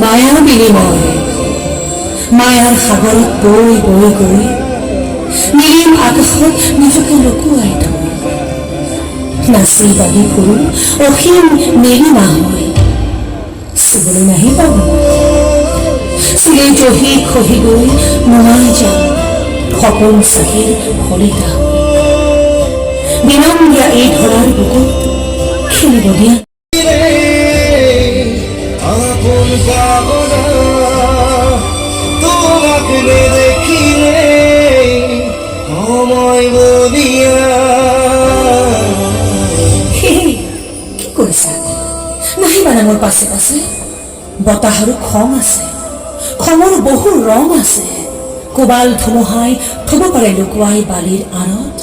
মায়াৰ বিনিময় মায়াৰ সাগৰত বৈ বৈ গৈ নিৰিম আকাশত নিজকে লুকুৱাই থৈ নাচি বাগি ফুৰো অসীম নিৰিমা হৈ চুবলৈ নাহি পাব চুলে জহি খহি গৈ মোমাই যাম সপোন চাহিৰ ফলিতা বিনম্ৰিয়া এই ধৰাৰ বুকুত খেলিব দিয়া তোমাকে দেখিলে সময় বলিয়া কি কৰিছা নাহিবা না মোৰ পাছে পাছে বতাহৰো খং আছে খঙৰ বহু ৰং আছে কোবাল ধুমুহাই থব পাৰে লুকুৱাই বালিৰ আঁৰত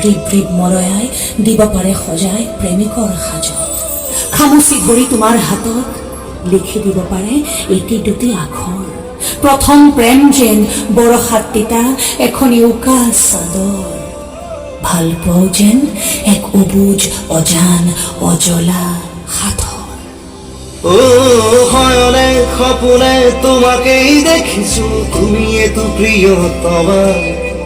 ৰিব ৰিব মৰয়াই দিব পাৰে সজাই প্ৰেমিকৰ সাজত খামুচি ধৰি তোমাৰ হাতত লিখি দিব পাৰে এটি দুটি আখৰ প্ৰথম প্ৰেম যেন বৰষাত তিতা এখনি উকা চাদৰ ভাল পাওঁ যেন এক অবুজ অজান অজলা সাধৰ ও হয়নে সপোনে তোমাকেই দেখিছো তুমি এতো প্ৰিয়তমা